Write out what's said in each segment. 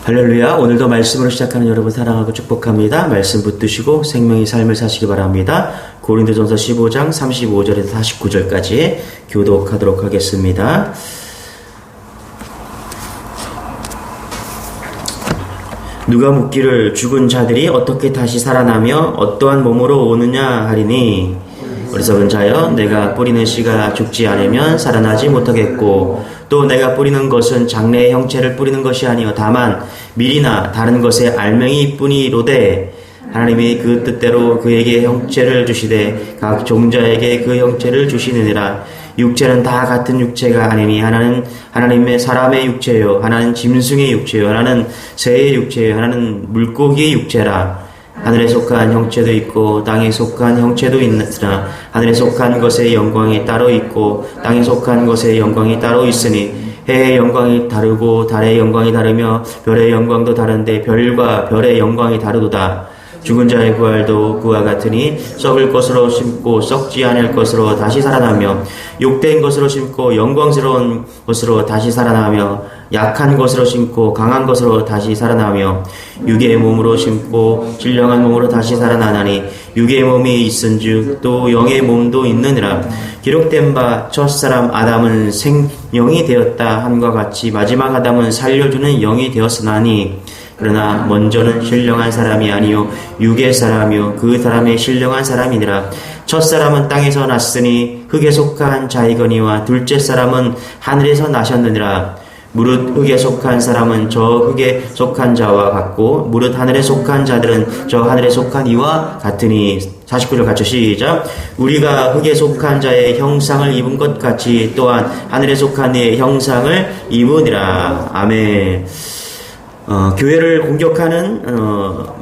할렐루야. 오늘도 말씀으로 시작하는 여러분 사랑하고 축복합니다. 말씀 붙드시고 생명의 삶을 사시기 바랍니다. 고린도전서 15장 35절에서 49절까지 교독하도록 하겠습니다. 누가 묻기를 죽은 자들이 어떻게 다시 살아나며 어떠한 몸으로 오느냐 하리니, 어리석은 자여, 내가 뿌리는 씨가 죽지 않으면 살아나지 못하겠고, 또 내가 뿌리는 것은 장래의 형체를 뿌리는 것이 아니요 다만 밀이나 다른 것의 알맹이 뿐이로되, 하나님이 그 뜻대로 그에게 형체를 주시되 각 종자에게 그 형체를 주시느니라. 육체는 다 같은 육체가 아니니, 하나는 하나님의 사람의 육체요, 하나는 짐승의 육체요, 하나는 새의 육체요, 하나는 물고기의 육체라. 하늘에 속한 형체도 있고 땅에 속한 형체도 있으나 하늘에 속한 것의 영광이 따로 있고 땅에 속한 것의 영광이 따로 있으니, 해의 영광이 다르고 달의 영광이 다르며 별의 영광도 다른데 별과 별의 영광이 다르도다. 죽은 자의 부활도 그와 같으니, 썩을 것으로 심고 썩지 않을 것으로 다시 살아나며, 욕된 것으로 심고 영광스러운 것으로 다시 살아나며, 약한 것으로 심고 강한 것으로 다시 살아나며, 육의 몸으로 심고 신령한 몸으로 다시 살아나나니, 육의 몸이 있은즉 또 영의 몸도 있느니라. 기록된 바 첫사람 아담은 생영이 되었다 함과 같이 마지막 아담은 살려주는 영이 되었으나니, 그러나 먼저는 신령한 사람이 아니요 육의 사람이요 그 사람의 신령한 사람이니라. 첫사람은 땅에서 났으니 흙에 속한 자이거니와 둘째 사람은 하늘에서 나셨느니라. 무릇 흙에 속한 사람은 저 흙에 속한 자와 같고, 무릇 하늘에 속한 자들은 저 하늘에 속한 이와 같으니. 49절 같이 시작. 우리가 흙에 속한 자의 형상을 입은 것 같이 또한 하늘에 속한 이의 형상을 입으니라. 아멘. 교회를 공격하는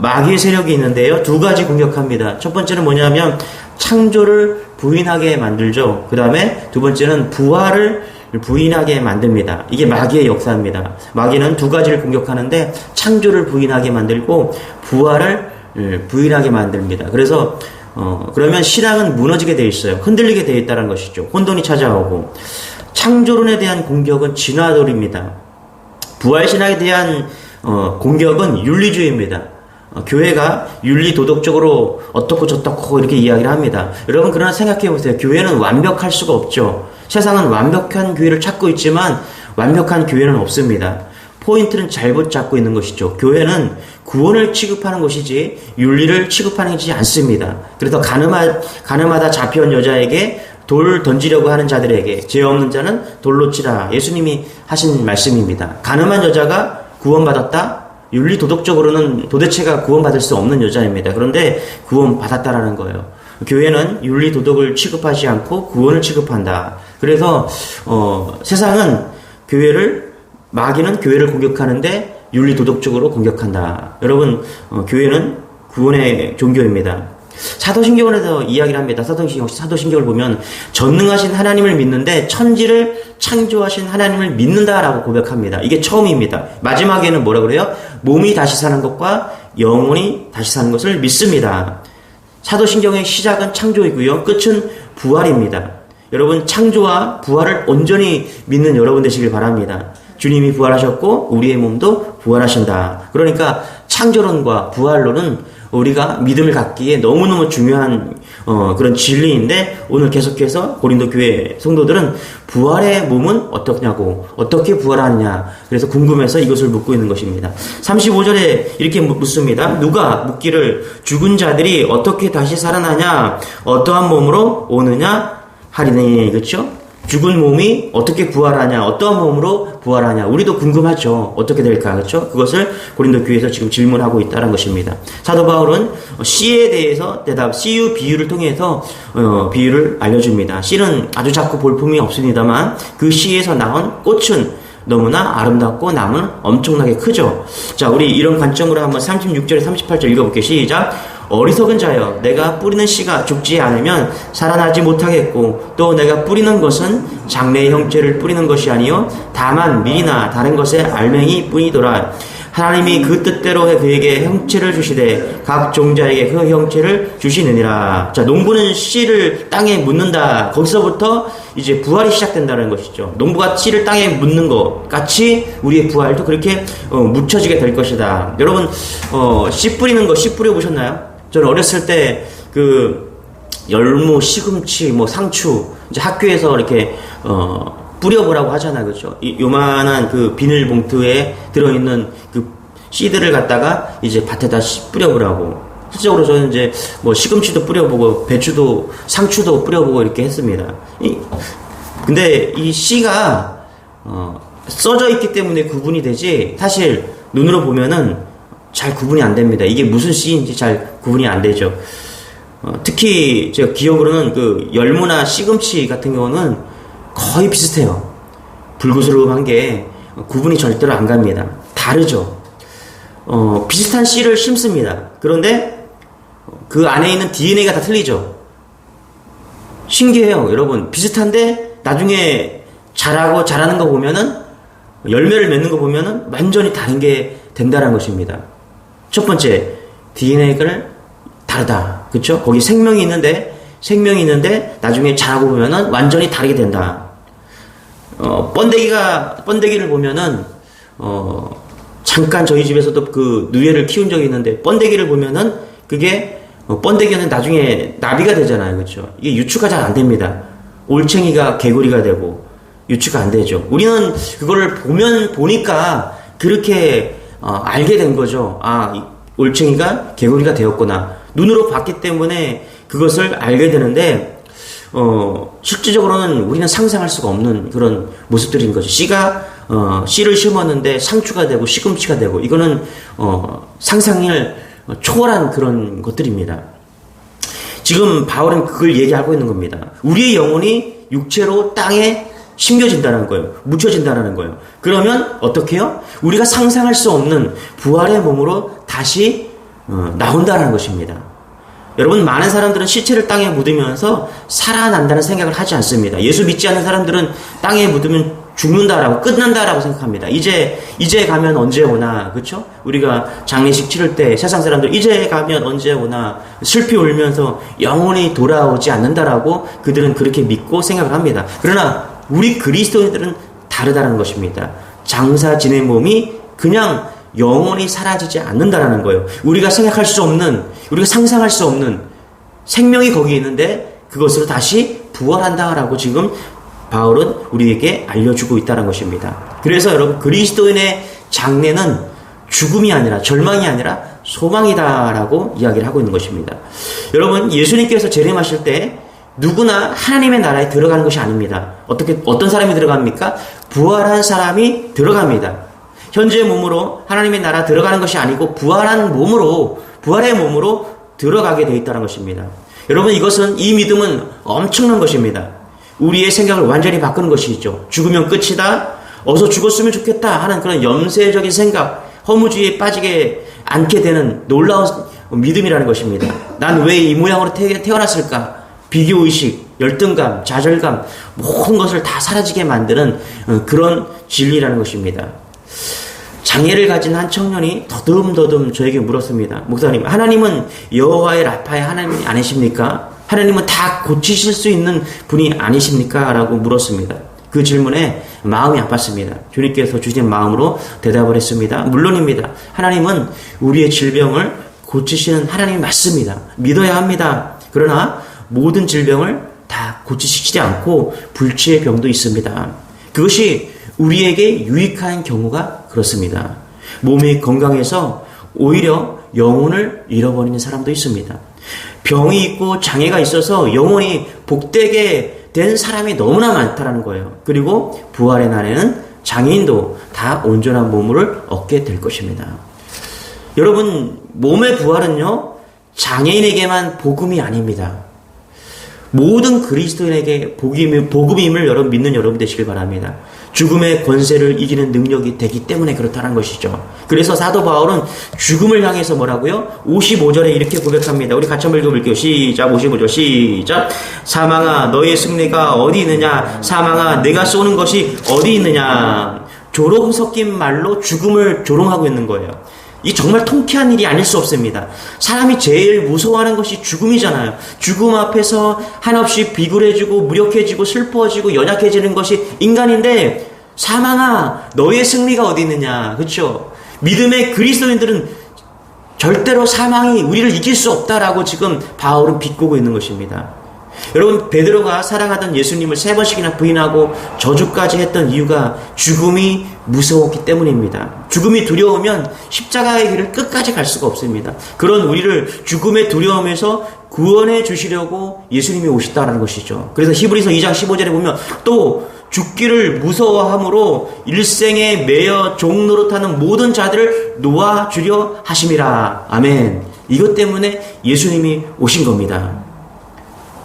마귀의 세력이 있는데요, 두 가지 공격합니다. 첫 번째는 뭐냐면 창조를 부인하게 만들죠. 그 다음에 두 번째는 부활을 부인하게 만듭니다. 이게 마귀의 역사입니다. 마귀는 두 가지를 공격하는데 창조를 부인하게 만들고 부활을 부인하게 만듭니다. 그래서 그러면 신앙은 무너지게 돼 있어요. 흔들리게 돼 있다는 것이죠. 혼돈이 찾아오고. 창조론에 대한 공격은 진화론입니다. 부활신학에 대한 공격은 윤리주의입니다. 교회가 윤리 도덕적으로 어떻고 저떻고 이렇게 이야기를 합니다. 여러분, 그러나 생각해 보세요. 교회는 완벽할 수가 없죠. 세상은 완벽한 교회를 찾고 있지만 완벽한 교회는 없습니다. 포인트는 잘못 잡고 있는 것이죠. 교회는 구원을 취급하는 것이지 윤리를 취급하는 것이지 않습니다. 그래서 가늠하다 잡혀온 여자에게 돌 던지려고 하는 자들에게 죄 없는 자는 돌로 치라, 예수님이 하신 말씀입니다. 가늠한 여자가 구원받았다? 윤리 도덕적으로는 도대체가 구원받을 수 없는 여자입니다. 그런데 구원받았다라는 거예요. 교회는 윤리 도덕을 취급하지 않고 구원을 취급한다. 그래서 세상은 마귀는 교회를 공격하는데 윤리 도덕적으로 공격한다. 여러분, 교회는 구원의 종교입니다. 사도신경에서 이야기를 합니다. 사도신경을 보면 전능하신 하나님을 믿는데 천지를 창조하신 하나님을 믿는다라고 고백합니다. 이게 처음입니다. 마지막에는 뭐라 그래요? 몸이 다시 사는 것과 영혼이 다시 사는 것을 믿습니다. 사도신경의 시작은 창조이고요, 끝은 부활입니다. 여러분, 창조와 부활을 온전히 믿는 여러분 되시길 바랍니다. 주님이 부활하셨고 우리의 몸도 부활하신다. 그러니까 창조론과 부활론은 우리가 믿음을 갖기에 너무너무 중요한 그런 진리인데, 오늘 계속해서 고린도 교회 성도들은 부활의 몸은 어떻냐고, 어떻게 부활하느냐, 그래서 궁금해서 이것을 묻고 있는 것입니다. 35절에 이렇게 묻습니다. 누가 묻기를 죽은 자들이 어떻게 다시 살아나냐, 어떠한 몸으로 오느냐 하리니. 그렇죠? 죽은 몸이 어떻게 부활하냐, 어떠한 몸으로 부활하냐, 우리도 궁금하죠. 어떻게 될까, 그렇죠? 그것을 고린도 교회에서 지금 질문하고 있다는 것입니다. 사도 바울은 씨에 대해서 씨유 비유를 통해서 비유를 알려줍니다. 씨는 아주 작고 볼품이 없습니다만 그 씨에서 나온 꽃은 너무나 아름답고 나무는 엄청나게 크죠. 자, 우리 이런 관점으로 한번 36절에 38절 읽어볼게요. 시작. 어리석은 자여, 내가 뿌리는 씨가 죽지 않으면 살아나지 못하겠고, 또 내가 뿌리는 것은 장래의 형체를 뿌리는 것이 아니요 다만 밀이나 다른 것의 알맹이 뿐이더라. 하나님이 그 뜻대로 그에게 형체를 주시되 각 종자에게 그 형체를 주시느니라. 자, 농부는 씨를 땅에 묻는다. 거기서부터 이제 부활이 시작된다는 것이죠. 농부가 씨를 땅에 묻는 것 같이 우리의 부활도 그렇게 묻혀지게 될 것이다. 여러분 씨 뿌리는 거 씨 뿌려 보셨나요? 저는 어렸을 때 그 열무, 시금치, 뭐 상추 이제 학교에서 이렇게 뿌려보라고 하잖아요. 그렇죠? 요만한 그 비닐봉투에 들어있는 그 씨들을 갖다가 이제 밭에다 뿌려보라고. 실제적으로 저는 이제 뭐 시금치도 뿌려보고 배추도 상추도 뿌려보고 이렇게 했습니다. 근데 이 씨가 써져 있기 때문에 구분이 되지 사실 눈으로 보면은 잘 구분이 안 됩니다. 이게 무슨 씨인지 잘 구분이 안 되죠. 특히 제가 기억으로는 그 열무나 시금치 같은 경우는 거의 비슷해요. 불구스름한 게 구분이 절대로 안 갑니다. 다르죠. 비슷한 씨를 심습니다. 그런데 그 안에 있는 DNA가 다 틀리죠. 신기해요, 여러분. 비슷한데 나중에 자라는 거 보면은 열매를 맺는 거 보면은 완전히 다른 게 된다는 것입니다. 첫 번째, DNA를 다르다. 그쵸? 거기 생명이 있는데 나중에 자라고 보면은 완전히 다르게 된다. 번데기를 보면은 잠깐 저희 집에서도 그 누에를 키운 적이 있는데 번데기를 보면은 그게 번데기는 나중에 나비가 되잖아요. 그쵸? 이게 유추가 잘 안 됩니다. 올챙이가 개구리가 되고 유추가 안 되죠. 우리는 그거를 보니까 그렇게 알게 된 거죠. 올챙이가 개구리가 되었구나. 눈으로 봤기 때문에 그것을 알게 되는데 실질적으로는 우리는 상상할 수가 없는 그런 모습들인 거죠. 씨를 심었는데 상추가 되고 시금치가 되고 이거는 상상을 초월한 그런 것들입니다. 지금 바울은 그걸 얘기하고 있는 겁니다. 우리의 영혼이 육체로 땅에 심겨진다는 거예요. 묻혀진다는 거예요. 그러면 어떻게 해요? 우리가 상상할 수 없는 부활의 몸으로 다시 나온다는 것입니다. 여러분, 많은 사람들은 시체를 땅에 묻으면서 살아난다는 생각을 하지 않습니다. 예수 믿지 않는 사람들은 땅에 묻으면 죽는다라고 끝난다라고 생각합니다. 이제 가면 언제 오나, 그렇죠? 우리가 장례식 치를 때 세상 사람들 이제 가면 언제 오나 슬피 울면서 영혼이 돌아오지 않는다라고 그들은 그렇게 믿고 생각을 합니다. 그러나 우리 그리스도인들은 다르다는 것입니다. 장사 지낸 몸이 그냥 영원히 사라지지 않는다라는 거예요. 우리가 생각할 수 없는, 우리가 상상할 수 없는 생명이 거기 있는데 그것으로 다시 부활한다라고 지금 바울은 우리에게 알려주고 있다는 것입니다. 그래서 여러분, 그리스도인의 장래는 죽음이 아니라 절망이 아니라 소망이다라고 이야기를 하고 있는 것입니다. 여러분, 예수님께서 재림하실 때 누구나 하나님의 나라에 들어가는 것이 아닙니다. 어떤 사람이 들어갑니까? 부활한 사람이 들어갑니다. 현재의 몸으로 하나님의 나라 들어가는 것이 아니고 부활의 몸으로 들어가게 되어 있다는 것입니다. 여러분, 이 믿음은 엄청난 것입니다. 우리의 생각을 완전히 바꾸는 것이죠. 죽으면 끝이다. 어서 죽었으면 좋겠다 하는 그런 염세적인 생각, 허무주의에 빠지게 않게 되는 놀라운 믿음이라는 것입니다. 난 왜 이 모양으로 태어났을까? 비교의식, 열등감, 좌절감, 모든 것을 다 사라지게 만드는 그런 진리라는 것입니다. 장애를 가진 한 청년이 더듬더듬 저에게 물었습니다. 목사님, 하나님은 여호와의 라파의 하나님이 아니십니까? 하나님은 다 고치실 수 있는 분이 아니십니까? 라고 물었습니다. 그 질문에 마음이 아팠습니다. 주님께서 주신 마음으로 대답을 했습니다. 물론입니다. 하나님은 우리의 질병을 고치시는 하나님이 맞습니다. 믿어야 합니다. 그러나 모든 질병을 다 고치시지 않고 불치의 병도 있습니다. 그것이 우리에게 유익한 경우가 그렇습니다. 몸이 건강해서 오히려 영혼을 잃어버리는 사람도 있습니다. 병이 있고 장애가 있어서 영혼이 복되게 된 사람이 너무나 많다는 거예요. 그리고 부활의 날에는 장애인도 다 온전한 몸을 얻게 될 것입니다. 여러분, 몸의 부활은요, 장애인에게만 복음이 아닙니다. 모든 그리스도인에게 복음임을 여러분 믿는 여러분 되시길 바랍니다. 죽음의 권세를 이기는 능력이 되기 때문에 그렇다는 것이죠. 그래서 사도 바울은 죽음을 향해서 뭐라고요? 55절에 이렇게 고백합니다. 우리 같이 한번 읽어볼게요. 시작. 55절 시작. 사망아, 너의 승리가 어디 있느냐? 사망아, 내가 쏘는 것이 어디 있느냐? 조롱 섞인 말로 죽음을 조롱하고 있는 거예요. 이 정말 통쾌한 일이 아닐 수 없습니다. 사람이 제일 무서워하는 것이 죽음이잖아요. 죽음 앞에서 한없이 비굴해지고 무력해지고 슬퍼지고 연약해지는 것이 인간인데, 사망아 너의 승리가 어디 있느냐. 그렇죠? 믿음의 그리스도인들은 절대로 사망이 우리를 이길 수 없다라고 지금 바울은 비꼬고 있는 것입니다. 여러분, 베드로가 사랑하던 예수님을 3번씩이나 부인하고 저주까지 했던 이유가 죽음이 무서웠기 때문입니다. 죽음이 두려우면 십자가의 길을 끝까지 갈 수가 없습니다. 그런 우리를 죽음의 두려움에서 구원해 주시려고 예수님이 오셨다는 것이죠. 그래서 히브리서 2장 15절에 보면 또 죽기를 무서워함으로 일생에 매여 종노릇하는 모든 자들을 놓아주려 하심이라. 아멘. 이것 때문에 예수님이 오신 겁니다.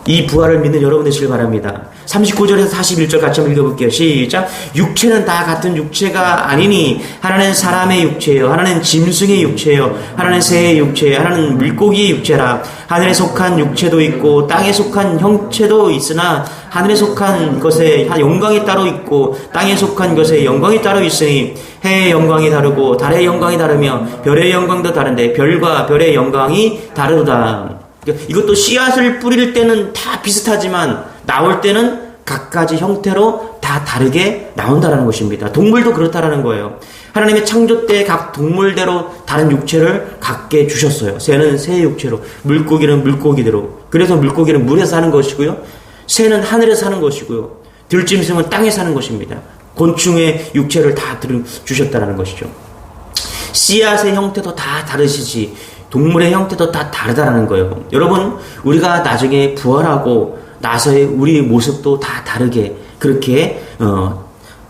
이 부활을 믿는 여러분 되시길 바랍니다. 39절에서 41절 같이 한번 읽어볼게요. 시작. 육체는 다 같은 육체가 아니니 하나는 사람의 육체요, 하나는 짐승의 육체요, 하나는 새의 육체요, 하나는 물고기의 육체라. 하늘에 속한 육체도 있고 땅에 속한 형체도 있으나 하늘에 속한 것에 영광이 따로 있고 땅에 속한 것에 영광이 따로 있으니 해의 영광이 다르고 달의 영광이 다르며 별의 영광도 다른데 별과 별의 영광이 다르다. 이것도 씨앗을 뿌릴 때는 다 비슷하지만 나올 때는 각가지 형태로 다 다르게 나온다는 것입니다. 동물도 그렇다라는 거예요. 하나님의 창조 때 각 동물대로 다른 육체를 갖게 주셨어요. 새는 새의 육체로, 물고기는 물고기대로. 그래서 물고기는 물에 사는 것이고요, 새는 하늘에 사는 것이고요, 들짐승은 땅에 사는 것입니다. 곤충의 육체를 다 주셨다는 것이죠. 씨앗의 형태도 다 다르시지 동물의 형태도 다 다르다는 거예요. 여러분, 우리가 나중에 부활하고 나서의 우리 모습도 다 다르게 그렇게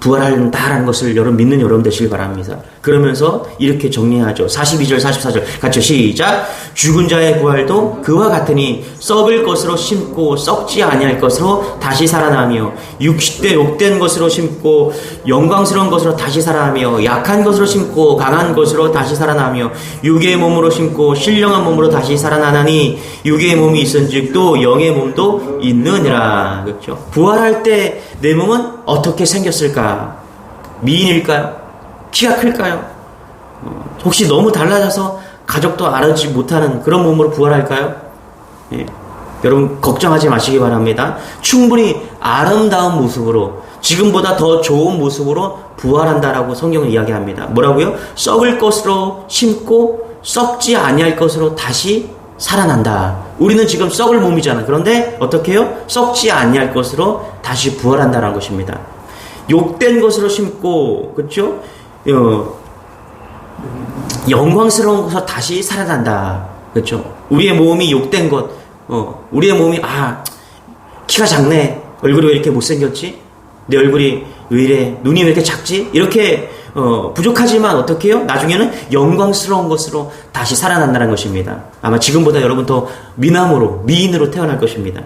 부활한다라는 것을 여러분 믿는 여러분 되시길 바랍니다. 그러면서 이렇게 정리하죠. 42절 44절 같이 시작. 죽은 자의 부활도 그와 같으니 썩을 것으로 심고 썩지 아니할 것으로 다시 살아나며 욕된 것으로 심고 영광스러운 것으로 다시 살아나며 약한 것으로 심고 강한 것으로 다시 살아나며 육의 몸으로 심고 신령한 몸으로 다시 살아나나니 육의 몸이 있은즉 또 영의 몸도 있느니라. 그렇죠? 부활할 때 내 몸은 어떻게 생겼을까? 미인일까요? 키가 클까요? 혹시 너무 달라져서 가족도 알아주지 못하는 그런 몸으로 부활할까요? 예. 여러분 걱정하지 마시기 바랍니다. 충분히 아름다운 모습으로, 지금보다 더 좋은 모습으로 부활한다라고 성경은 이야기합니다. 뭐라고요? 썩을 것으로 심고 썩지 아니할 것으로 다시 살아난다. 우리는 지금 썩을 몸이잖아. 그런데 어떻게 해요? 썩지 아니할 것으로 다시 부활한다는 것입니다. 욕된 것으로 심고, 그렇죠? 영광스러운 것으로 다시 살아난다. 그렇죠? 우리의 몸이 욕된 것, 우리의 몸이 키가 작네. 얼굴이 왜 이렇게 못생겼지? 내 얼굴이 왜 이래? 눈이 왜 이렇게 작지? 이렇게 부족하지만 어떻게 해요? 나중에는 영광스러운 것으로 다시 살아난다는 것입니다. 아마 지금보다 여러분 더 미인으로 태어날 것입니다.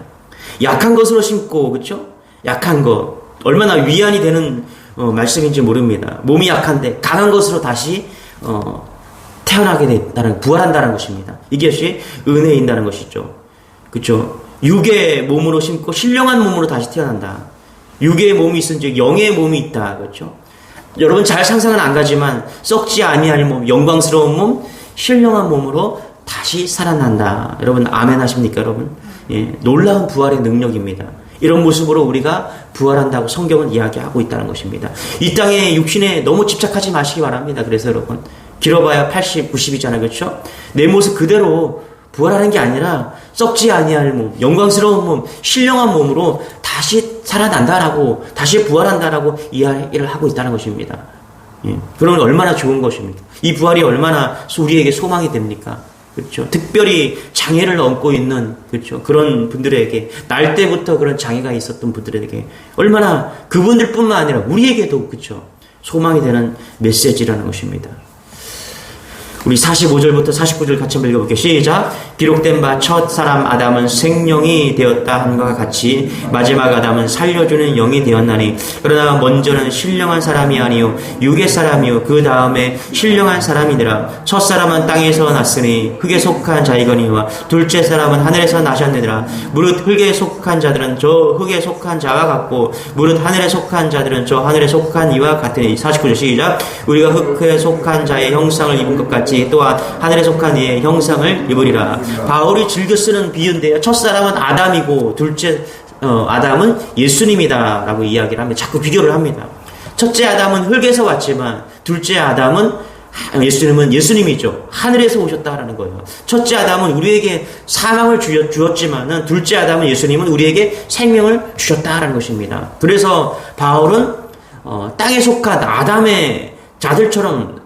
약한 것으로 심고, 그렇죠? 약한 것, 얼마나 위안이 되는 말씀인지 모릅니다. 몸이 약한데 강한 것으로 다시 태어나게 된다는, 부활한다는 것입니다. 이것이 은혜인다는 것이죠. 그렇죠? 육의 몸으로 심고 신령한 몸으로 다시 태어난다. 육의 몸이 있은즉 영의 몸이 있다. 그렇죠? 여러분 잘 상상은 안 가지만 썩지 아니할 몸, 영광스러운 몸, 신령한 몸으로 다시 살아난다. 여러분 아멘 하십니까, 여러분? 예, 놀라운 부활의 능력입니다. 이런 모습으로 우리가 부활한다고 성경은 이야기하고 있다는 것입니다. 이 땅의 육신에 너무 집착하지 마시기 바랍니다. 그래서 여러분 길어봐야 80, 90이잖아요. 그렇죠? 내 모습 그대로 부활하는 게 아니라 썩지 아니할 몸, 영광스러운 몸, 신령한 몸으로 다시 살아난다라고, 다시 부활한다라고 이야기를 하고 있다는 것입니다. 예. 그러면 얼마나 좋은 것입니까? 이 부활이 얼마나 우리에게 소망이 됩니까? 그렇죠? 특별히 장애를 얻고 있는, 그렇죠? 그런 분들에게, 날 때부터 그런 장애가 있었던 분들에게 얼마나 그분들뿐만 아니라 우리에게도, 그렇죠? 소망이 되는 메시지라는 것입니다. 우리 45절부터 49절 같이 한번 읽어볼게요. 시작. 기록된 바 첫 사람 아담은 생명이 되었다 함과 같이 마지막 아담은 살려주는 영이 되었나니 그러나 먼저는 신령한 사람이 아니요 육의 사람이요 그 다음에 신령한 사람이니라. 첫 사람은 땅에서 났으니 흙에 속한 자이거니와 둘째 사람은 하늘에서 나셨느니라. 무릇 흙에 속한 자들은 저 흙에 속한 자와 같고 무릇 하늘에 속한 자들은 저 하늘에 속한 이와 같으니. 49절 시작. 우리가 흙에 속한 자의 형상을 입은 것 같이 또한 하늘에 속한 이의 형상을 입으리라. 바울이 즐겨 쓰는 비유인데요. 첫 사람은 아담이고 둘째 아담은 예수님이다 라고 이야기를 하면 자꾸 비교를 합니다. 첫째 아담은 흙에서 왔지만 둘째 아담은 예수님은 예수님이죠. 하늘에서 오셨다라는 거예요. 첫째 아담은 우리에게 사망을 주었지만은 둘째 아담은 예수님은 우리에게 생명을 주셨다라는 것입니다. 그래서 바울은 땅에 속한 아담의 자들처럼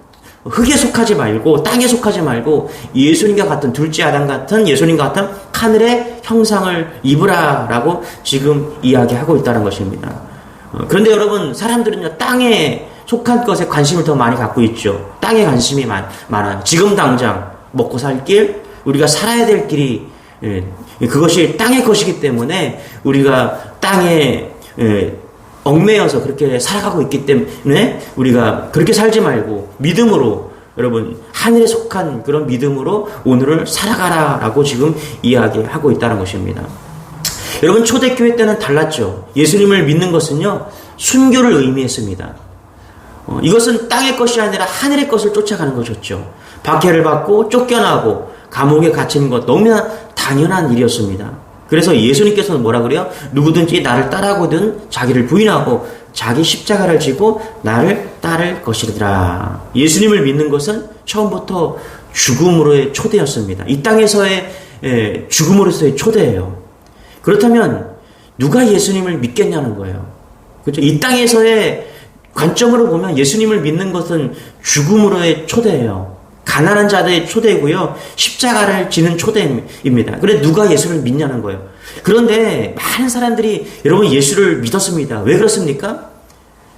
흙에 속하지 말고 땅에 속하지 말고 예수님과 같은 둘째 아담 같은 예수님과 같은 하늘의 형상을 입으라라고 지금 이야기하고 있다는 것입니다. 그런데 여러분 사람들은요 땅에 속한 것에 관심을 더 많이 갖고 있죠. 땅에 관심이 많아요. 지금 당장 먹고 살 길, 우리가 살아야 될 길이 그것이 땅의 것이기 때문에 우리가 땅에 얽매여서 그렇게 살아가고 있기 때문에 우리가 그렇게 살지 말고 믿음으로 여러분 하늘에 속한 그런 믿음으로 오늘을 살아가라라고 지금 이야기하고 있다는 것입니다. 여러분 초대교회 때는 달랐죠. 예수님을 믿는 것은요 순교를 의미했습니다. 이것은 땅의 것이 아니라 하늘의 것을 쫓아가는 것이었죠. 박해를 받고 쫓겨나고 감옥에 갇히는 것 너무나 당연한 일이었습니다. 그래서 예수님께서는 뭐라 그래요? 누구든지 나를 따라오거든 자기를 부인하고 자기 십자가를 지고 나를 따를 것이라. 예수님을 믿는 것은 처음부터 죽음으로의 초대였습니다. 이 땅에서의 죽음으로서의 초대예요. 그렇다면 누가 예수님을 믿겠냐는 거예요. 그렇죠? 이 땅에서의 관점으로 보면 예수님을 믿는 것은 죽음으로의 초대예요. 가난한 자들의 초대이고요. 십자가를 지는 초대입니다. 그런데 누가 예수를 믿냐는 거예요. 그런데 많은 사람들이 여러분 예수를 믿었습니다. 왜 그렇습니까?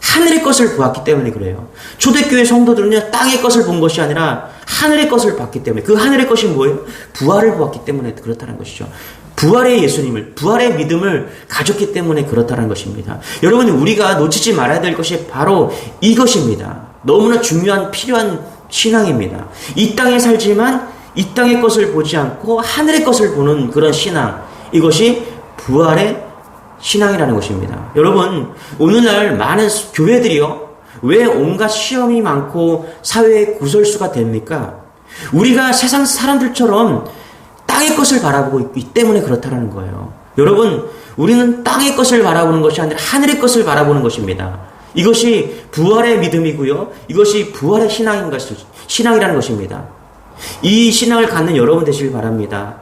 하늘의 것을 보았기 때문에 그래요. 초대교회 성도들은요. 땅의 것을 본 것이 아니라 하늘의 것을 봤기 때문에 그 하늘의 것이 뭐예요? 부활을 보았기 때문에 그렇다는 것이죠. 부활의 예수님을, 부활의 믿음을 가졌기 때문에 그렇다는 것입니다. 여러분 우리가 놓치지 말아야 될 것이 바로 이것입니다. 너무나 중요한 필요한 신앙입니다. 이 땅에 살지만 이 땅의 것을 보지 않고 하늘의 것을 보는 그런 신앙, 이것이 부활의 신앙이라는 것입니다. 여러분 오늘날 많은 교회들이요 왜 온갖 시험이 많고 사회의 구설수가 됩니까? 우리가 세상 사람들처럼 땅의 것을 바라보고 있기 때문에 그렇다는 거예요. 여러분 우리는 땅의 것을 바라보는 것이 아니라 하늘의 것을 바라보는 것입니다. 이것이 부활의 믿음이고요. 이것이 부활의 신앙이라는 것입니다. 이 신앙을 갖는 여러분 되시길 바랍니다.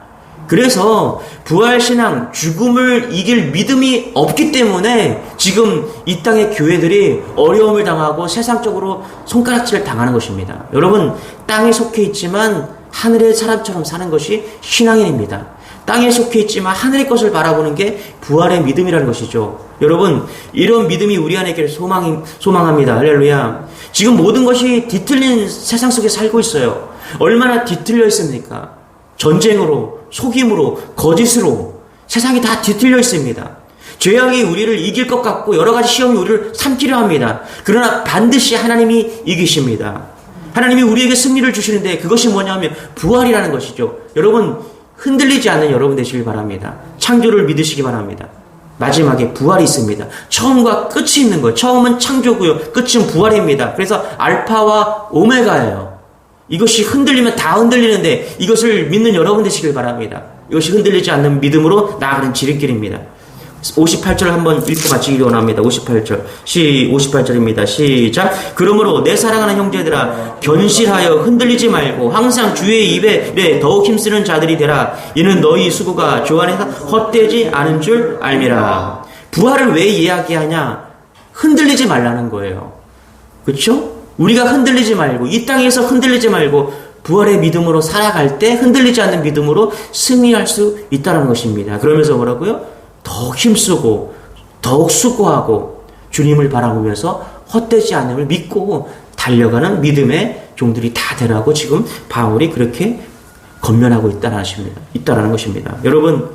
그래서 부활신앙, 죽음을 이길 믿음이 없기 때문에 지금 이 땅의 교회들이 어려움을 당하고 세상적으로 손가락질을 당하는 것입니다. 여러분 땅에 속해 있지만 하늘의 사람처럼 사는 것이 신앙인입니다. 땅에 속해 있지만 하늘의 것을 바라보는 게 부활의 믿음이라는 것이죠. 여러분 이런 믿음이 우리 안에 있기를 소망합니다. 할렐루야. 지금 모든 것이 뒤틀린 세상 속에 살고 있어요. 얼마나 뒤틀려 있습니까? 전쟁으로, 속임으로, 거짓으로 세상이 다 뒤틀려 있습니다. 죄악이 우리를 이길 것 같고 여러 가지 시험이 우리를 삼키려 합니다. 그러나 반드시 하나님이 이기십니다. 하나님이 우리에게 승리를 주시는데 그것이 뭐냐면 부활이라는 것이죠. 여러분 흔들리지 않는 여러분 되시길 바랍니다. 창조를 믿으시기 바랍니다. 마지막에 부활이 있습니다. 처음과 끝이 있는 거예요. 처음은 창조고요. 끝은 부활입니다. 그래서 알파와 오메가예요. 이것이 흔들리면 다 흔들리는데 이것을 믿는 여러분 되시길 바랍니다. 이것이 흔들리지 않는 믿음으로 나아가는 지름길입니다. 58절 한번 읽고 마치기 원합니다. 58절입니다. 시작. 그러므로 내 사랑하는 형제들아 견실하여 흔들리지 말고 항상 주의 입에 더욱 힘쓰는 자들이 되라. 이는 너희 수고가 주 안에서 헛되지 않은 줄 알미라. 부활을 왜 이야기하냐? 흔들리지 말라는 거예요. 그렇죠? 우리가 흔들리지 말고 이 땅에서 흔들리지 말고 부활의 믿음으로 살아갈 때 흔들리지 않는 믿음으로 승리할 수 있다는 것입니다. 그러면서 뭐라고요? 더욱 힘쓰고 더욱 수고하고 주님을 바라보면서 헛되지 않음을 믿고 달려가는 믿음의 종들이 다 되라고 지금 바울이 그렇게 권면하고 있다라는 것입니다. 여러분,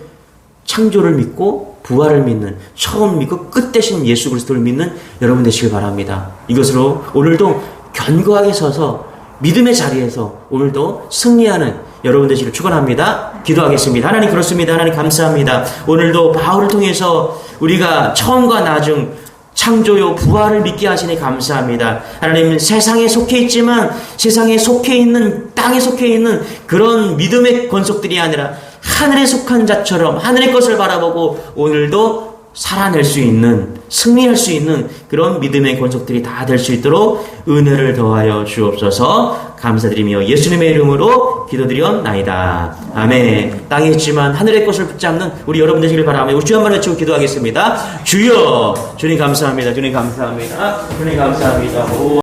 창조를 믿고 부활을 믿는, 처음 믿고 끝 대신 예수 그리스도를 믿는 여러분 되시길 바랍니다. 이것으로 오늘도 견고하게 서서 믿음의 자리에서 오늘도 승리하는 여러분 되시길 축원합니다. 기도하겠습니다. 하나님, 그렇습니다. 하나님 감사합니다. 오늘도 바울을 통해서 우리가 처음과 나중 창조요 부활을 믿게 하시니 감사합니다. 하나님, 세상에 속해 있지만 세상에 속해 있는, 땅에 속해 있는 그런 믿음의 권속들이 아니라 하늘에 속한 자처럼 하늘의 것을 바라보고 오늘도 살아낼 수 있는, 승리할 수 있는 그런 믿음의 권속들이 다 될 수 있도록 은혜를 더하여 주옵소서. 감사드리며 예수님의 이름으로 기도드리옵나이다. 아멘. 땅에 있지만 하늘의 것을 붙잡는 우리 여러분 되시길 바라며 우리 주 한 번 외치고 기도하겠습니다. 주여, 주님 감사합니다. 주님 감사합니다. 주님 감사합니다. 오.